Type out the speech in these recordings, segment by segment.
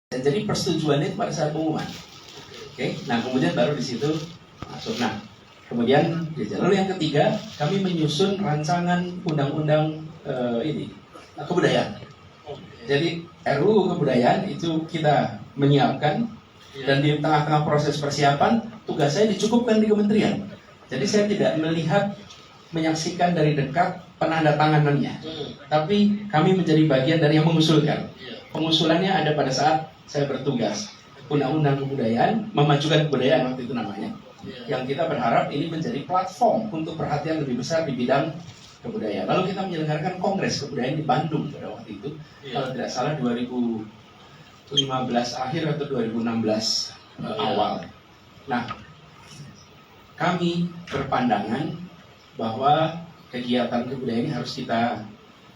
Jadi persetujuannya itu pada saat pengumuman. Oke, nah kemudian baru di situ masuk. Nah, kemudian lalu yang ketiga, kami menyusun rancangan undang-undang kebudayaan. Jadi RUU kebudayaan itu kita menyiapkan dan di tengah-tengah proses persiapan tugas saya dicukupkan di kementerian. Jadi saya tidak melihat menyaksikan dari dekat penandatanganannya, tapi kami menjadi bagian dari yang mengusulkan. Pengusulannya ada pada saat saya bertugas undang-undang kebudayaan, memajukan kebudayaan waktu itu namanya, yang kita berharap ini menjadi platform untuk perhatian lebih besar di bidang kebudayaan. Lalu kita menyelenggarakan kongres kebudayaan di Bandung pada waktu itu, kalau tidak salah 2015 akhir atau 2016 awal. Nah, kami berpandangan bahwa kegiatan kebudayaan ini harus kita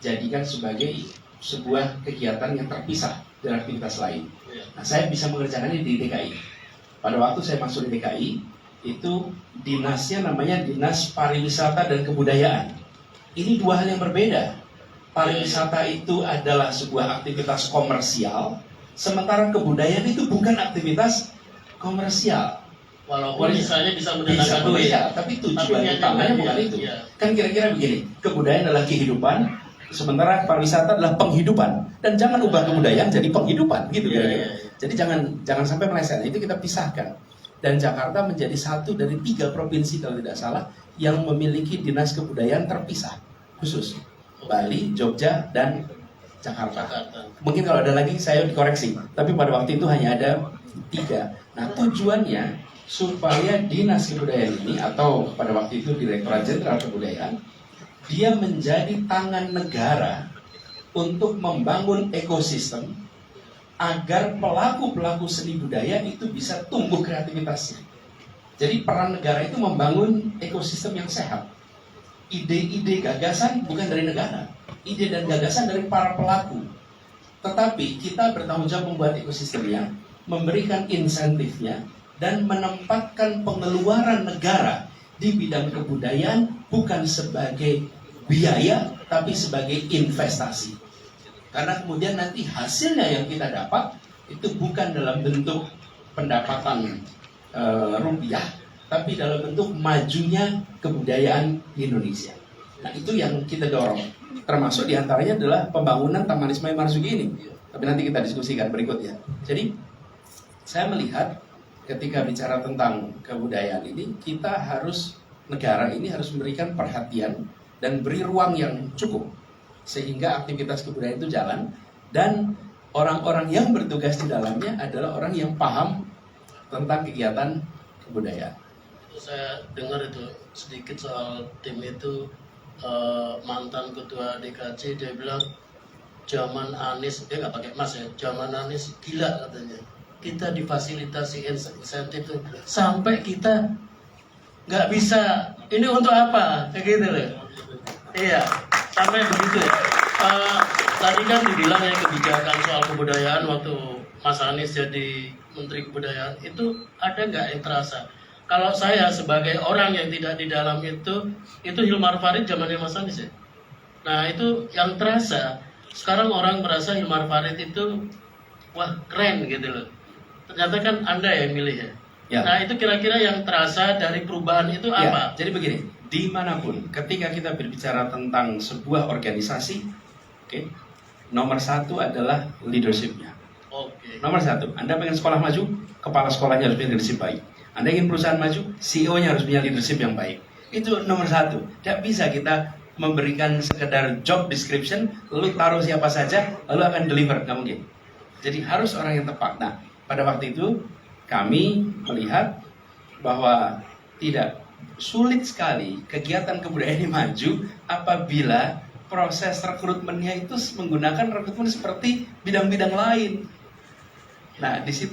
jadikan sebagai sebuah kegiatan yang terpisah dari aktivitas lain. Nah, saya bisa mengerjakannya di DKI. Pada waktu saya masuk di DKI, itu dinasnya namanya Dinas Pariwisata dan Kebudayaan. Ini dua hal yang berbeda. Pariwisata itu adalah sebuah aktivitas komersial, sementara kebudayaan itu bukan aktivitas komersial. Walaupun misalnya bisa mendatangkan duit, tapi tujuan utamanya bukan itu. Kan kira-kira begini, kebudayaan adalah kehidupan, sementara pariwisata adalah penghidupan. Dan jangan ubah kebudayaan jadi penghidupan, gitu kira-kira. Jadi jangan sampai meleset. Itu kita pisahkan. Dan Jakarta menjadi satu dari 3 provinsi kalau tidak salah yang memiliki dinas kebudayaan terpisah khusus. Bali, Jogja, dan Jakarta. Mungkin kalau ada lagi saya dikoreksi. Tapi pada waktu itu hanya ada 3. Nah, tujuannya supaya dinas kebudayaan ini, atau pada waktu itu Direktorat Jenderal Kebudayaan, dia menjadi tangan negara untuk membangun ekosistem agar pelaku-pelaku seni budaya itu bisa tumbuh kreativitasnya. Jadi peran negara itu membangun ekosistem yang sehat. Ide-ide gagasan bukan dari negara, ide dan gagasan dari para pelaku. Tetapi kita bertanggung jawab membuat ekosistemnya, memberikan insentifnya, dan menempatkan pengeluaran negara di bidang kebudayaan bukan sebagai biaya, tapi sebagai investasi. Karena kemudian nanti hasilnya yang kita dapat itu bukan dalam bentuk pendapatan rupiah, tapi dalam bentuk majunya kebudayaan di Indonesia. Nah, itu yang kita dorong. Termasuk diantaranya adalah pembangunan Taman Ismail Marzuki ini. Tapi nanti kita diskusikan berikutnya. Jadi saya melihat ketika bicara tentang kebudayaan ini, kita harus, negara ini harus memberikan perhatian dan beri ruang yang cukup sehingga aktivitas kebudayaan itu jalan, dan orang-orang yang bertugas di dalamnya adalah orang yang paham tentang kegiatan kebudayaan. Saya dengar itu sedikit soal tim itu, mantan ketua DKC dia bilang zaman Anies, dia nggak pakai mas ya, zaman Anies gila katanya. Kita difasilitasi insentif itu sampai kita nggak bisa, ini untuk apa, kayak gitu loh. Iya, sampai begitu ya. Tadi kan dibilang ya kebijakan soal kebudayaan waktu Mas Anies jadi Menteri Kebudayaan, itu ada nggak yang terasa? Kalau saya sebagai orang yang tidak di dalam itu Hilmar Farid zamannya Mas Anies ya. Nah itu yang terasa. Sekarang orang merasa Hilmar Farid itu wah keren gitu loh. Ternyata kan Anda yang milih ya. Nah itu kira-kira yang terasa dari perubahan itu apa? Jadi begini, dimanapun ketika kita berbicara tentang sebuah organisasi, nomor 1 adalah leadershipnya. Nomor 1, Anda pengen sekolah maju, kepala sekolahnya harus punya leadership baik. Anda ingin perusahaan maju, CEO-nya harus punya leadership yang baik. Itu nomor 1. Tidak bisa kita memberikan sekedar job description, lalu taruh siapa saja, lalu akan deliver, nggak mungkin. Jadi harus orang yang tepat. Nah, pada waktu itu kami melihat bahwa tidak sulit sekali kegiatan kebudayaan ini maju apabila proses rekrutmennya itu menggunakan rekrutmen seperti bidang-bidang lain. Nah, di situ